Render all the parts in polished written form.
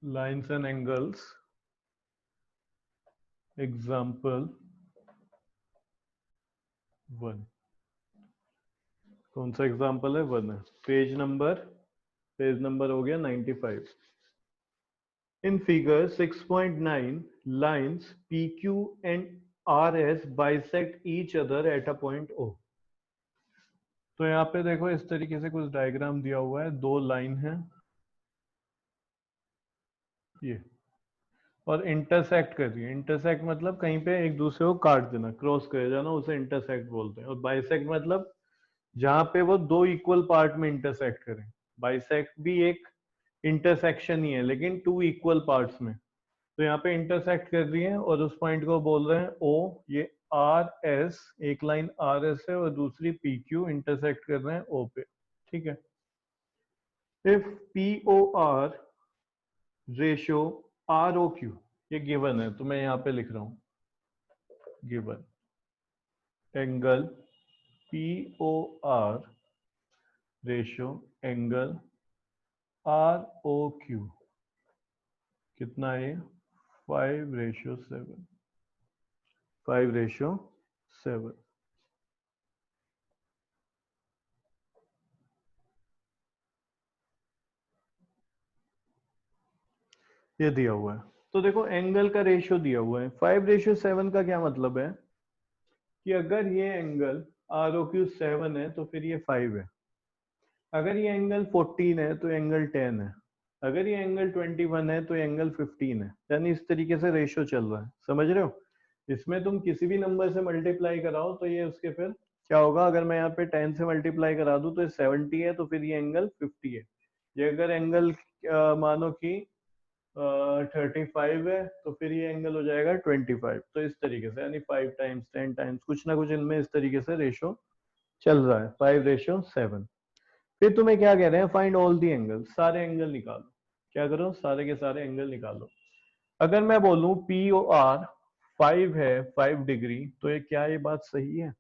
Lines and angles. Example 1. कौन सा example है? 1 है। पेज नंबर हो गया 95। In figure 6.9, lines PQ and RS bisect each other at a point O. तो यहाँ पे देखो इस तरीके से कुछ डायग्राम दिया हुआ है। दो लाइन है ये, और इंटरसेक्ट कर रही है। इंटरसेक्ट मतलब कहीं पे एक दूसरे को काट देना, क्रॉस कर जाना, उसे इंटरसेक्ट बोलते हैं। और बाइसेक्ट मतलब जहां पे वो दो इक्वल पार्ट में इंटरसेक्ट करें। बाइसेक्ट भी एक इंटरसेक्शन ही है, लेकिन टू इक्वल पार्ट्स में। तो यहाँ पे इंटरसेक्ट कर रही है और उस पॉइंट को बोल रहे हैं ओ। ये आर एस, एक लाइन आर एस है और दूसरी पी क्यू, इंटरसेक्ट कर रहे हैं ओ पे। ठीक है। If P O R ratio R O Q, ये गिवन है तो मैं यहाँ पे लिख रहा हूं given angle P O R ratio angle R O Q कितना है? 5:7। 5:7। ये दिया हुआ है। तो देखो एंगल का रेशियो दिया हुआ है। 5:7 का क्या मतलब है कि अगर ये एंगल आर ओ क्यू 7 है तो फिर ये 5 है। अगर ये एंगल 14 है तो एंगल 10 है। अगर ये एंगल 21 है तो एंगल 15 है। यानी इस तरीके से रेशियो चल रहा है। समझ रहे हो? इसमें तुम किसी भी नंबर से मल्टीप्लाई कराओ तो ये उसके फिर क्या होगा। अगर मैं यहाँ पे 10 से मल्टीप्लाई करा दूं तो ये 70 है, तो फिर ये एंगल 50 है। ये अगर एंगल मानो कि 35 है तो फिर ये एंगल हो जाएगा 25। तो इस तरीके से यानी 5 टाइम्स 10 टाइम्स कुछ ना कुछ इनमें इस तरीके से रेशो चल रहा है। 5:7। फिर तुम्हें क्या कह रहे हैं? फाइंड ऑल दी एंगल, सारे एंगल निकालो। क्या करो? सारे के सारे एंगल निकालो। अगर मैं बोलूं पी ओ आर 5 है, 5 डिग्री, तो ये क्या ये बात सही है?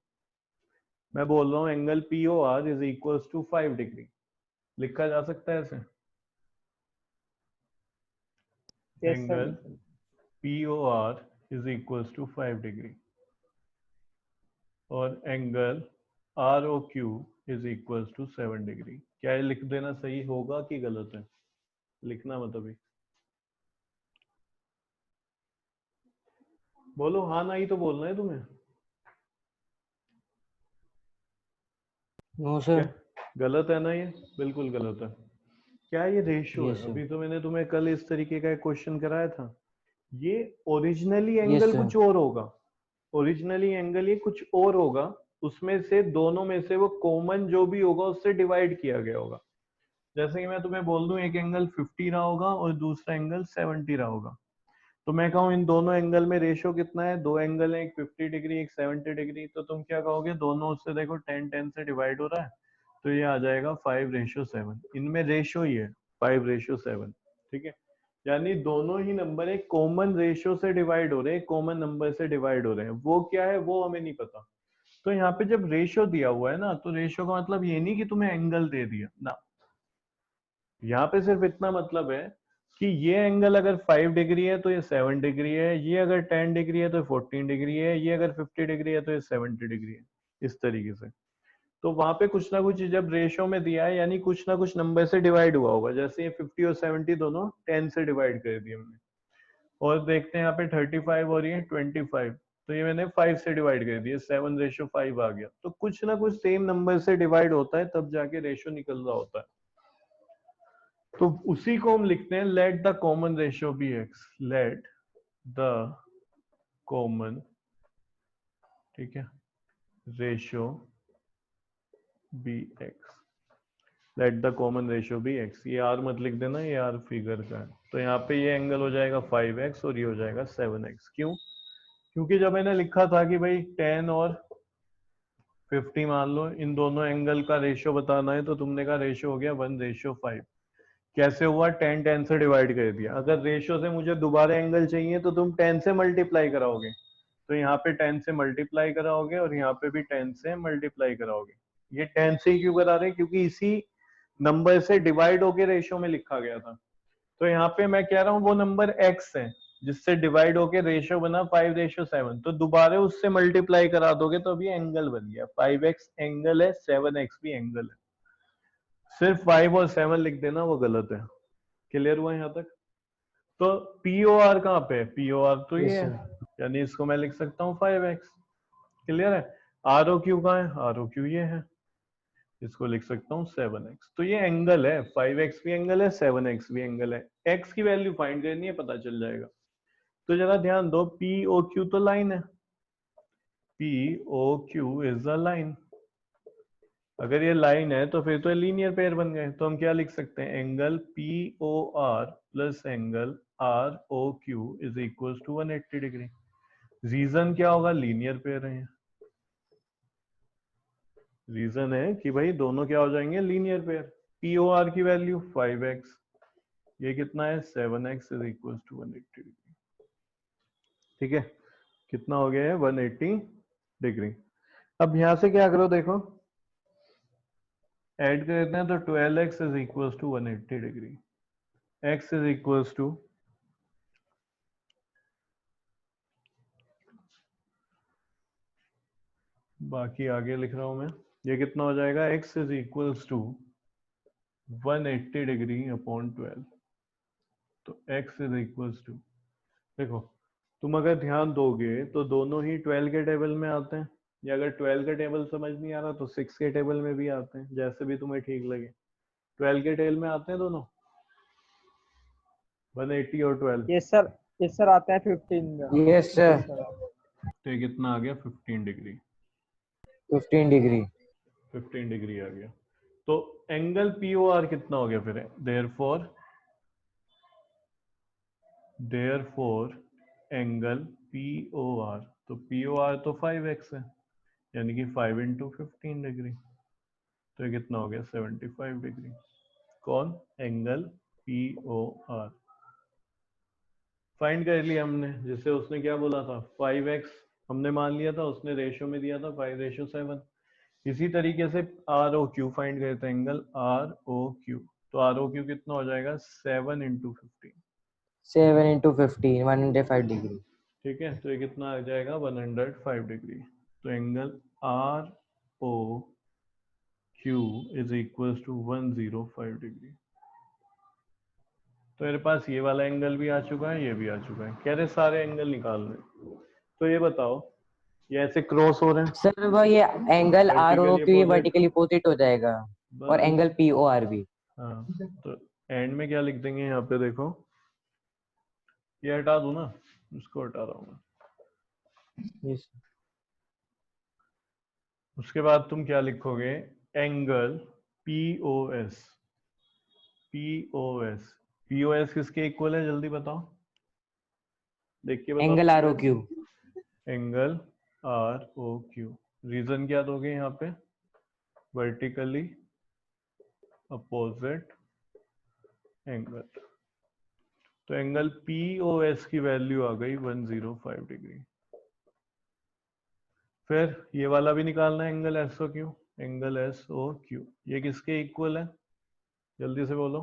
मैं बोल रहा हूं angle P O R is equal to 5 degree. लिखा जा सकता है ऐसे? Yes sir. Angle P O R is equal to 5 degree और angle R O Q is equal to 7 degree. क्या ये लिख देना सही होगा कि गलत है? लिखना मत अभी, बोलो हाँ ना ही तो बोलना है तुम्हें। नो क्या सर। गलत है ना ये? बिल्कुल गलत है। क्या ये रेशियो है? Yes sir. अभी तो मैंने तुम्हें कल इस तरीके का एक क्वेश्चन कराया था। ये ओरिजिनली यस एंगल सर। कुछ और होगा। ओरिजिनली एंगल ये कुछ और होगा। उसमें से दोनों में से वो कॉमन जो भी होगा उससे डिवाइड किया गया होगा। जैसे कि मैं तुम्हें बोल दूं एक एंगल 50 रहा होगा और दूसरा एंगल 70 रहा होगा, तो मैं कहूँ इन दोनों एंगल में रेशियो कितना है? दो एंगल है, एक 50 डिग्री एक 70 डिग्री, तो तुम क्या कहोगे? दोनों से देखो 10 से डिवाइड हो रहा है, तो ये आ जाएगा 5:7। इनमें रेशियो ही है 5:7। ठीक है। यानी दोनों ही नंबर एक कॉमन रेशियो से डिवाइड हो रहे हैं, कॉमन नंबर से डिवाइड हो रहे हैं। वो क्या है वो हमें नहीं पता। तो यहाँ पे जब रेशियो दिया हुआ है ना, तो रेशियो का मतलब ये नहीं कि तुम्हें एंगल दे दिया ना। यहाँ पे सिर्फ इतना मतलब है कि ये एंगल अगर 5 डिग्री है तो ये 7 डिग्री है, ये अगर 10 डिग्री है तो 14 डिग्री है, ये अगर 50 डिग्री है तो ये 70 डिग्री है। इस तरीके से। तो वहां पे कुछ ना कुछ जब रेशियो में दिया है, यानी कुछ ना कुछ नंबर से डिवाइड हुआ होगा। जैसे ये 50 और 70 दोनों 10 से डिवाइड कर दिए हमने। और देखते हैं यहाँ पे 35 और ये 25, तो ये मैंने 5 से डिवाइड कर दिया, 7:5 आ गया। तो कुछ ना कुछ सेम नंबर से डिवाइड होता है तब जाके रेशियो निकल रहा होता है। तो उसी को हम लिखते हैं let the common ratio be X. Let the common, ठीक है, ratio be X. Let the common ratio be X. ये आर मत लिख देना, ये आर फिगर का है। तो यहाँ पे ये एंगल हो जाएगा 5x और ये हो जाएगा 7x। क्यों? क्योंकि जब मैंने लिखा था कि भाई 10 और 50 मान लो, इन दोनों एंगल का रेशियो बताना है, तो तुमने कहा रेशियो हो गया 1:5। कैसे हुआ? 10 से डिवाइड कर दिया। अगर रेशियो से मुझे दोबारा एंगल चाहिए तो तुम 10 से मल्टीप्लाई कराओगे, तो यहाँ पे 10 से मल्टीप्लाई कराओगे और यहाँ पे भी 10 से मल्टीप्लाई कराओगे। ये 10 से ही क्यों करा रहे हैं? क्योंकि इसी नंबर से डिवाइड होके रेशियो में लिखा गया था। तो यहाँ पे मैं कह रहा हूँ वो नंबर x है जिससे डिवाइड होके रेशियो बना 5:7, तो दोबारा उससे मल्टीप्लाई करा दोगे तो अभी एंगल बन गया। 5x एंगल है, 7x भी एंगल है। सिर्फ 5 और 7 लिख देना वो गलत है। क्लियर हुआ यहाँ तक? तो POR कहाँ पे है? POR तो ये है, यानी इसको मैं लिख सकता हूँ 5x। क्लियर है? ROQ कहाँ है? ROQ ये है, इसको लिख सकता हूँ 7x। तो ये एंगल है, 5x भी एंगल है, 7x भी एंगल है। x की वैल्यू फाइंड करनी है, पता चल जाएगा। तो जरा ध्यान दो, POQ तो लाइन है, POQ इज अ लाइन। अगर ये लाइन है तो फिर तो लीनियर पेयर बन गए। तो हम क्या लिख सकते हैं? Angle POR plus angle ROQ is equal to 180 degree. Reason क्या होगा? लीनियर पेयर है। रीजन है कि भाई दोनों क्या हो जाएंगे? Linear pair. POR की वैल्यू 5x, ये कितना है? 7x is equal to 180 degree. ठीक है, कितना हो गया है? 180 डिग्री। अब यहां से क्या करो, देखो ऐड कर देते हैं तो 12x is equal to 180 degree. x is equal to, बाकी आगे लिख रहा हूं मैं, ये कितना हो जाएगा? x is equal to 180 degree upon 12। तो x इज इक्वल टू, देखो तुम अगर ध्यान दोगे तो दोनों ही 12 के टेबल में आते हैं, या अगर 12 का टेबल समझ नहीं आ रहा तो 6 के टेबल में भी आते हैं, जैसे भी तुम्हें ठीक लगे। 12 के टेबल में आते हैं दोनों, 180 और 12। यस सर, यस सर आते हैं 15 में। यस सर, तो ये कितना आ गया? 15 डिग्री। 15 डिग्री। 15 डिग्री आ गया। तो एंगल POR कितना हो गया फिर? देयरफॉर एंगल POR, तो POR तो 5x है, यानी कि 5 इंटू 15 डिग्री। तो ये कितना हो गया? 75 डिग्री। कौन? एंगल POR फाइंड कर लिया हमने। जैसे उसने क्या बोला था? 5x हमने मान लिया था, उसने रेशियो में दिया था 5:7। इसी तरीके से ROQ फाइंड करते हैं, एंगल ROQ। तो ROQ कितना हो जाएगा? 7 इंटू 15। 7 into 15, 105 degree. ठीक है, तो ये कितना आ जाएगा? 105 डिग्री। तो angle ROQ is equal to 105 degree. तो मेरे पास ये वाला एंगल भी आ चुका है, ये भी आ चुका है। कह रहे सारे एंगल निकालने। तो ये बताओ, ये ऐसे क्रॉस हो रहे हैं सर वो ये angle R O vertically Q ये अपोजिट, वर्टिकली अपोजिट हो जाएगा, और बस। एंगल पी ओ आर भी। हाँ, तो एंड में क्या लिख देंगे यहाँ पे? देखो ये हटा दूं ना, इसको हटा रहा हूँ मैं। यस उसके बाद तुम क्या लिखोगे? Angle POS। POS, POS किसके इक्वल है? जल्दी बताओ, देख के बताओ। Angle R O Q. Angle ROQ। Reason क्या दोगे यहाँ पे? Vertically opposite angle. तो एंगल POS की वैल्यू आ गई 105 डिग्री। फिर ये वाला भी निकालना है, एंगल SOQ। एंगल SOQ ये किसके इक्वल है? जल्दी से बोलो।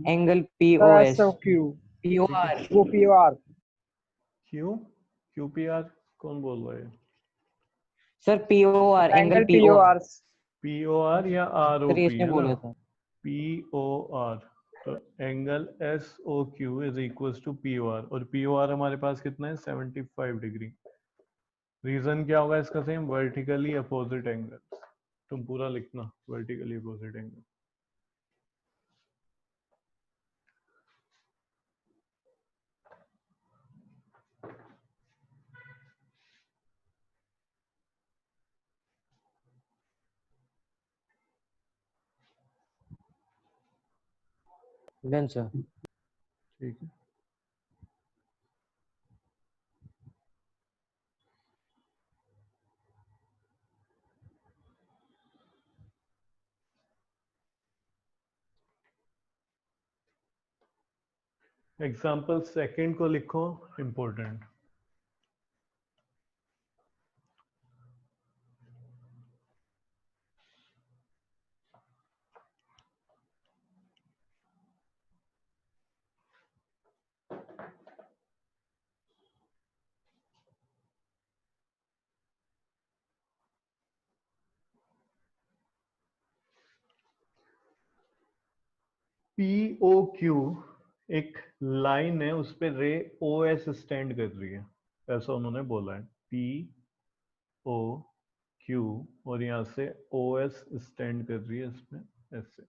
Angle P O sir S, SOQ, P O R. वो POR। क्यों? QPR कौन बोल रहा है? Sir P O R, angle angle P O R. POR। POR या सर ROP इसने है ना? बोला था। POR। तो angle SOQ is equal to POR, और POR हमारे पास कितना है? 75 डिग्री। रीजन क्या होगा इसका? Same, vertically opposite angle. तुम पूरा लिखना, vertically opposite angle. Done sir. ठीक है, एग्जाम्पल सेकंड को लिखो, इंपॉर्टेंट। POQ एक लाइन है, उस पे रे OS स्टैंड कर रही है, ऐसा उन्होंने बोला है। POQ और यहाँ से OS स्टैंड कर रही है इसमें ऐसे।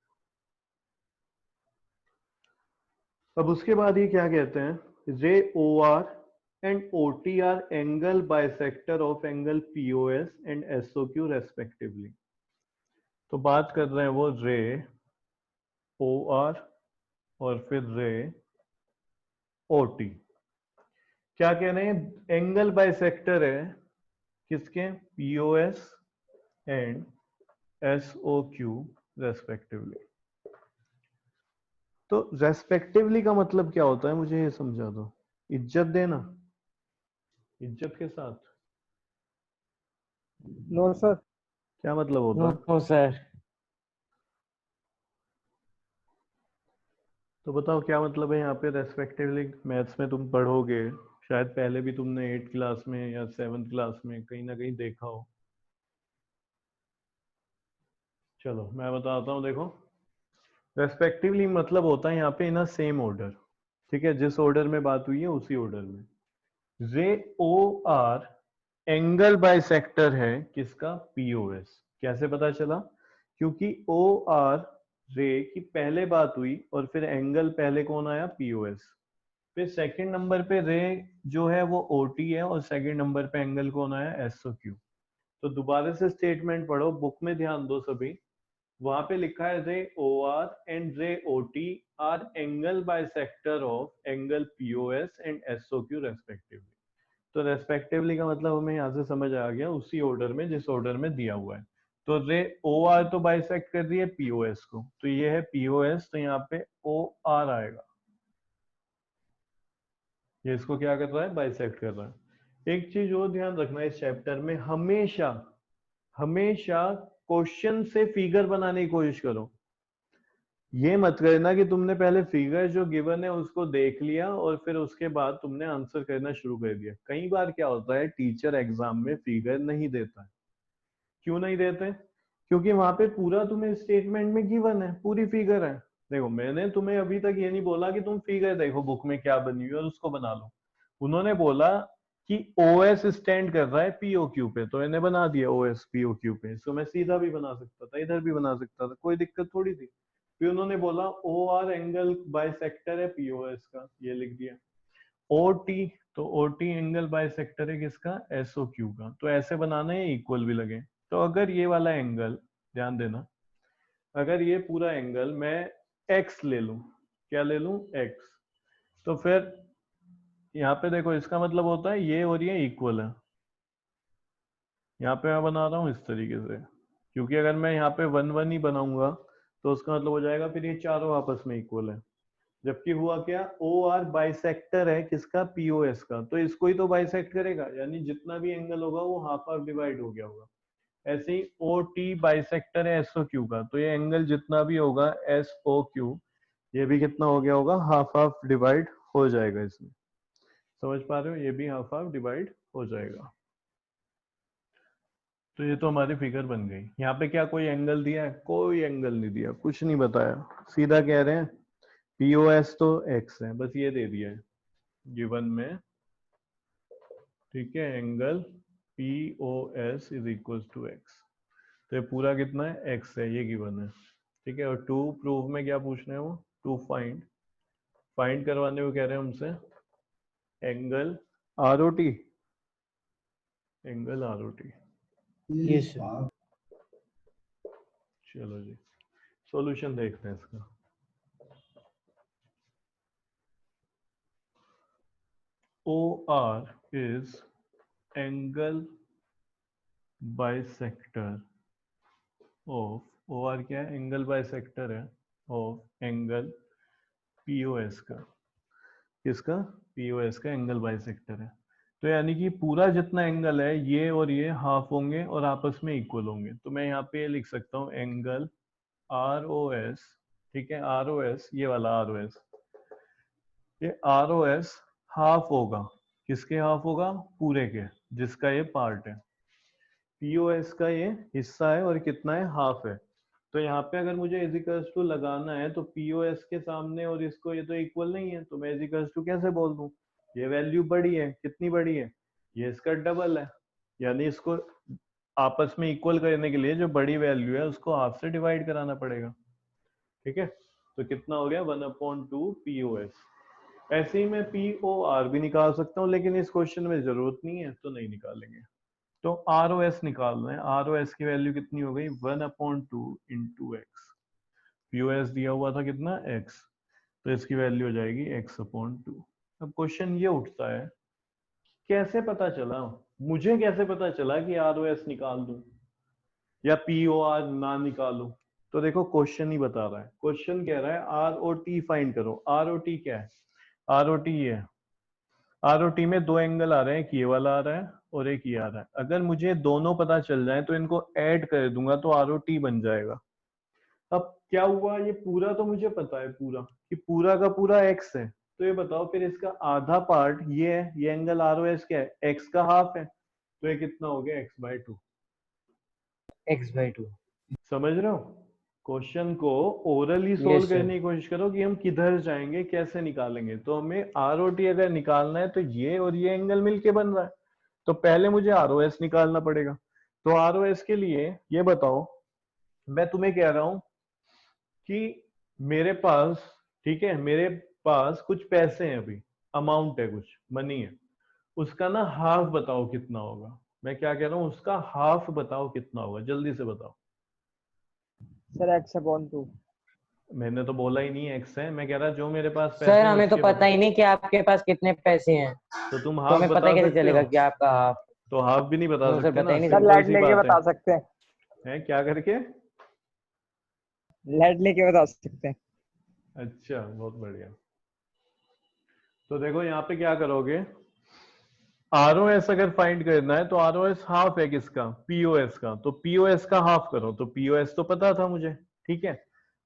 अब उसके बाद ये क्या कहते हैं, रे OR and OT R angle bisector of angle POS and SOQ respectively. तो बात कर रहे हैं वो रे OR और फिर रे OT। क्या कह रहे हैं, एंगल बाइसेक्टर है किसके, POS एंड SOQ रेस्पेक्टिवली। तो रेस्पेक्टिवली का मतलब क्या होता है, मुझे ये समझा दो। इज्जत देना, इज्जत के साथ, नो सर। क्या मतलब होता है? No sir. तो बताओ क्या मतलब है यहाँ पे रेस्पेक्टिवली। मैथ्स में तुम पढ़ोगे, शायद पहले भी तुमने 8th क्लास में या 7th क्लास में कहीं ना कहीं देखा हो। चलो मैं बताता हूँ, देखो रेस्पेक्टिवली मतलब होता है यहाँ पे इन अ सेम ऑर्डर, ठीक है, जिस ऑर्डर में बात हुई है उसी ऑर्डर में। रे OR एंगल बाइसेक्टर है किसका, POS। कैसे पता चला, क्योंकि OR रे की पहले बात हुई और फिर एंगल पहले कौन आया, POS। फिर सेकंड नंबर पे रे जो है वो OT है और सेकंड नंबर पे एंगल कौन आया, SOQ। तो दोबारा से स्टेटमेंट पढ़ो, बुक में ध्यान दो सभी। वहां पे लिखा है रे OR एंड रे OT R angle bisector of angle POS and SOQ respectively. तो रेस्पेक्टिवली का मतलब हमें यहाँ से समझ आ गया, उसी ऑर्डर में जिस ऑर्डर में दिया हुआ है। तो रे OR तो बाइसेक्ट कर रही है POS को, तो ये है POS, तो यहाँ पे OR आएगा। ये इसको क्या कर रहा है, बाइसेक्ट कर रहा है। एक चीज और ध्यान रखना इस चैप्टर में, हमेशा हमेशा क्वेश्चन से फिगर बनाने की कोशिश करो। ये मत करना कि तुमने पहले फिगर जो गिवन है उसको देख लिया और फिर उसके बाद तुमने आंसर करना शुरू कर दिया। कई बार क्या होता है, टीचर एग्जाम में फिगर नहीं देता है। क्यों नहीं देते, क्योंकि वहां पे पूरा तुम्हें स्टेटमेंट में गिवन है, पूरी फिगर है। देखो मैंने तुम्हें अभी तक ये नहीं बोला कि तुम फिगर देखो बुक में क्या बनी हुई है और उसको बना लो। उन्होंने बोला कि OS स्टैंड कर रहा है POQ पे, तो इन्हें बना दिया OS POQ पे। इसको मैं सीधा भी बना सकता था, इधर भी बना सकता था, कोई दिक्कत थोड़ी थी। फिर उन्होंने बोला OR एंगल बाइसेक्टर है POS का, ये लिख दिया। OT, तो OT एंगल बाइसेक्टर है किसका, SOQ का। तो ऐसे बनाना है, इक्वल भी लगे। तो अगर ये वाला एंगल, ध्यान देना, अगर ये पूरा एंगल मैं x ले लूं, क्या ले लूं, x, तो फिर यहाँ पे देखो इसका मतलब होता है ये और ये इक्वल है। यहाँ पे मैं बना रहा हूँ इस तरीके से, क्योंकि अगर मैं यहाँ पे 1 1 ही बनाऊंगा तो उसका मतलब हो जाएगा फिर ये चारों आपस में इक्वल है। जबकि हुआ क्या, OR बाइसेक्टर है किसका, POS का, तो इसको ही तो बाइसेक्ट करेगा, यानी जितना भी एंगल होगा वो हाफ हाफ डिवाइड हो गया होगा। ऐसे ही OT बाइसेक्टर है SOQ का, तो ये एंगल जितना भी होगा SOQ, ये भी कितना हो गया होगा, हाफ हाफ डिवाइड हो जाएगा इसमें। समझ पा रहे हो, ये भी हाफ हाफ डिवाइड हो जाएगा। तो ये तो हमारी फिगर बन गई। यहाँ पे क्या कोई एंगल दिया है, कोई एंगल नहीं दिया, कुछ नहीं बताया, सीधा कह रहे हैं POS तो x है, बस ये दे दिया है गिवन में, ठीक है, angle POS is equal to x। तो ये पूरा कितना है, x है, ये गिवन है, ठीक है। और टू प्रूफ में क्या पूछना है, वो टू फाइंड, फाइंड करवाने को कह रहे हैं हमसे angle ROT, angle ROT। Yes sir. चलो जी सॉल्यूशन देखते हैं इसका। OR is angle bisector of, OR क्या है, एंगल बाइसेक्टर है ऑफ एंगल POS का, किसका, POS का एंगल बाइसेक्टर है। तो यानी कि पूरा जितना एंगल है ये और ये हाफ होंगे और आपस में इक्वल होंगे। तो मैं यहाँ पे लिख सकता हूँ एंगल ROS, ठीक है, ROS, ये वाला ROS, ये ROS हाफ होगा, किसके हाफ होगा, पूरे के, जिसका ये पार्ट है। POS का ये हिस्सा है और कितना है, हाफ है। तो यहाँ पे अगर मुझे इज इक्वल्स टू लगाना है तो पीओएस के सामने और इसको ये तो इक्वल नहीं है, तो मैं इज इक्वल्स टू कैसे बोल दूं? ये वैल्यू बड़ी है, कितनी बड़ी है? ये इसका डबल है, यानी इसको आपस में इक्वल करने के लिए जो बड़ी वैल्यू है उसको हाफ से डिवाइड कराना पड़ेगा। ठीक है, तो कितना हो गया 1/2 पीओएस। ऐसे ही मैं पीओआर भी निकाल सकता हूँ, लेकिन इस क्वेश्चन में जरूरत नहीं है तो नहीं निकालेंगे। तो आरओएस निकालना है। आरओएस की वैल्यू कितनी हो गई 1/2 इंटू एक्स। पीओएस दिया हुआ था कितना x, तो इसकी वैल्यू हो जाएगी x/2। अब क्वेश्चन ये उठता है कैसे पता चला, मुझे कैसे पता चला कि आरओएस निकाल दूं या पीओआर ना निकालूं? तो देखो क्वेश्चन ही बता रहा है, क्वेश्चन कह रहा है आरओटी फाइंड करो। आरओटी क्या है? आरओटी ये है, आरओटी में दो एंगल आ रहे हैं, एक ये वाला आ रहा है और एक ये आ रहा है। अगर मुझे दोनों पता चल जाए तो इनको ऐड कर दूंगा तो आरओटी बन जाएगा। अब क्या हुआ, ये पूरा तो मुझे पता है पूरा कि पूरा का पूरा x है, तो ये बताओ फिर इसका आधा पार्ट ये है, ये एंगल आरओएस क्या है? x का हाफ है, तो ये कितना हो गया x/2। x/2। समझ रहे हो? क्वेश्चन को ओरली सोल्व करने की कोशिश करो कि हम किधर जाएंगे, कैसे निकालेंगे। तो हमें आरओटी अगर निकालना है तो ये और ये एंगल मिलके बन रहा है, तो पहले मुझे आरओएस निकालना पड़ेगा। तो आरओएस के लिए ये बताओ, मैं तुम्हें कह रहा हूं कि मेरे पास, ठीक है, मेरे पास कुछ पैसे हैं, अभी अमाउंट है, कुछ मनी है, उसका ना हाफ बताओ कितना होगा। मैं क्या कह रहा हूँ, उसका हाफ बताओ कितना होगा, जल्दी से बताओ। Sir x/2। मैंने तो बोला ही नहीं एक्स है, मैं कह रहा जो मेरे पास पैसे सर हैं हमें तो उसके पता ही बताओ। नहीं कि आपके पास कितने पैसे हैं, तो तुम तो हाफ हमें पता बता कैसे सकते चलेगा हो? कि आपका हाफ? तो हाफ भी नहीं बता नो सर, सकते पता ना, ही नहीं सर चलेगा। सिंपल लेट सी लेके बात बता सकते हैं। है क्या करके? लेट लेके बता सकते हैं। अच्छा, बहुत बढ़िया। तो देखो यहाँ पे क्या करोगे, आरओएस अगर फाइंड करना है तो आरओएस हाफ है किसका? पीओएस का। तो पीओएस का हाफ करो, तो पीओएस तो पता था मुझे, ठीक है।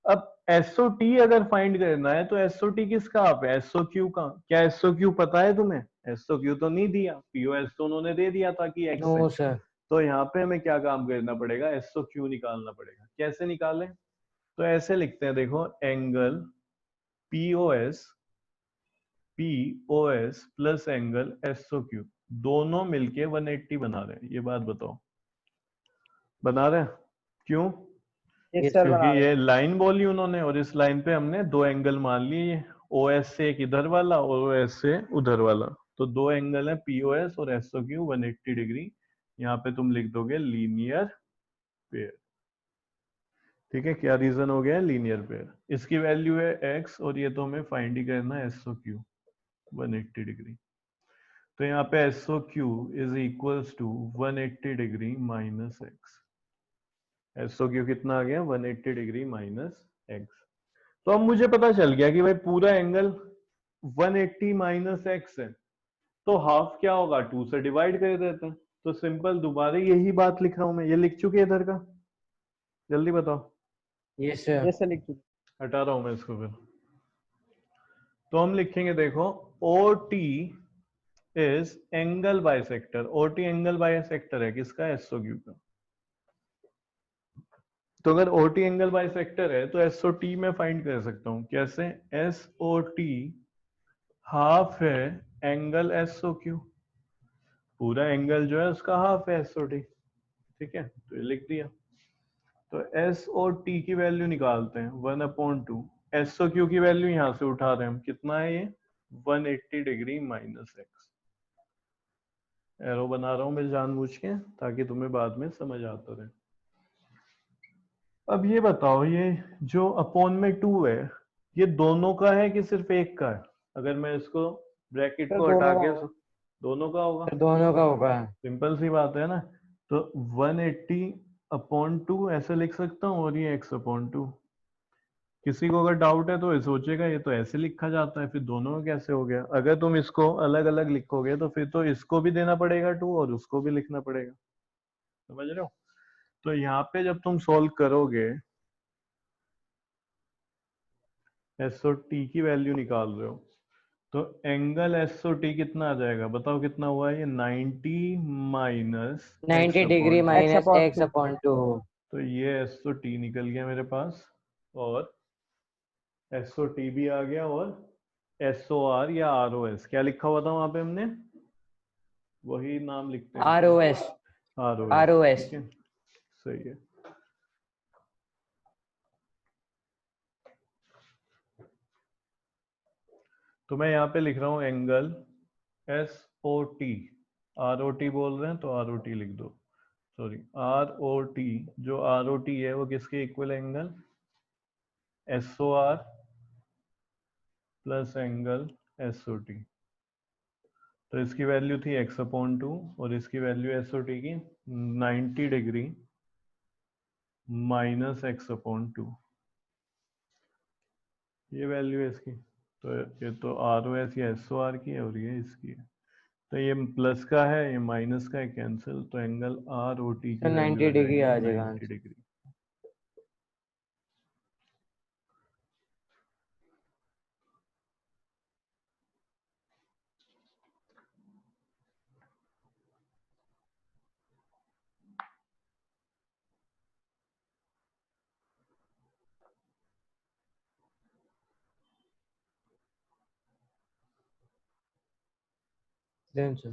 अब एसओटी अगर फाइंड करना है तो एसओटी किसका हाफ है? एसओक्यू का। क्या एसओक्यू पता है तुम्हें? एसओक्यू तो नहीं दिया, पीओएस तो उन्होंने दे दिया था कि एक्स है। No sir. तो यहाँ पे हमें क्या काम करना पड़ेगा, एसओक्यू निकालना पड़ेगा। कैसे निकालें? तो ऐसे लिखते हैं, देखो, angle POS POS plus angle SOQ दोनों मिलके 180 बना रहे हैं। ये बात बताओ, बना रहे हैं? क्यों? Yes Yes, sir sir. क्योंकि बना रहे ये हैं। लाइन बोली उन्होंने और इस लाइन पे हमने दो एंगल मान लिए, ओएस से एक इधर वाला और ओएस से उधर वाला। तो दो एंगल है पीओएस और एसओक्यू 180 डिग्री। यहाँ पे तुम लिख दोगे लीनियर पेयर। ठीक है, क्या रीजन हो गया? Linear pair. इसकी वैल्यू है एक्स और ये तो हमें फाइंड ही करना है एसओक्यू 180 डिग्री। तो यहाँ पे SOQ is equals to 180 degree minus x. SOQ कितना आ गया? 180 डिग्री माइनस एक्स। तो अब मुझे पता चल गया कि भाई पूरा एंगल 180 माइनस एक्स है, तो हाफ क्या होगा? 2 से डिवाइड कर देते हैं। तो सिंपल दोबारा यही बात लिख रहा हूं मैं, ये लिख चुके इधर का, जल्दी बताओ। Yes sir. यस सर लिख चुके। हटा रहा हूं मैं इसको फिर। तो हम लिखेंगे, देखो, OT is angle bisector. OT angle bisector है किसका? SOQ का। तो अगर OT एंगल बाइसेक्टर है तो SOT में फाइंड कर सकता हूं। कैसे? SOT हाफ है एंगल SOQ। पूरा एंगल जो है उसका हाफ है SOT। ठीक है, तो ये लिख दिया। तो SOT की वैल्यू निकालते हैं 1/2। SOQ की वैल्यू यहां से उठा रहे हैं हम, कितना है ये? 180 डिग्री माइनस एक्स। एरो बना रहा हूं मैं जानबूझ के ताकि तुम्हें बाद में समझ आता रहे। अब ये बताओ, ये जो अपॉन में 2 है, ये दोनों का है कि सिर्फ एक का है? अगर मैं इसको ब्रैकेट सर को हटा दोनों का के, होगा। दोनों का होगा। सर दोनों का होगा। सिंपल सी बात है ना। तो 180/2 ऐसे लिख सकता हूँ और ये x/2। किसी को अगर डाउट है तो ये सोचेगा ये तो ऐसे लिखा जाता है, फिर दोनों में कैसे हो गया? अगर तुम इसको अलग अलग लिखोगे तो फिर तो इसको भी देना पड़ेगा 2 और उसको भी लिखना पड़ेगा। समझ रहे हो? तो यहाँ पे जब तुम सॉल्व करोगे, SOT की वैल्यू निकाल रहे हो, तो एंगल SOT कितना आ जाएगा? बताओ कितना हुआ? ये 90 minus 90 degree x minus upon x 2। Upon 2। तो ये एस ओ टी निकल गया मेरे पास, और एस ओ टी भी आ गया, और एस ओ आर या आर ओ एस, क्या लिखा हुआ था वहां पे हमने, वही नाम लिखते हैं, ROS R O S, ROS ठीक है, सही है। तो मैं यहाँ पे लिख रहा हूँ angle S O T, R O T बोल रहे हैं तो आर ओ टी लिख दो, सॉरी आर ओ टी, जो आर ओ टी है वो किसके equal angle, S O R plus angle S O T. तो इसकी वैल्यू थी x अपॉन 2 और इसकी वैल्यू एस ओ टी की 90 डिग्री माइनस एक्स अपॉन 2, ये वैल्यू है इसकी। तो ये तो आर ओ एस या एस ओ आर की है और ये इसकी है, तो ये प्लस का है ये माइनस का है, कैंसिल, तो एंगल आर ओ टी की तो वैल्यू 90 आ डिग्री जाएगी आ जाएगा 90 आंसर। डिग्री। Same, sir.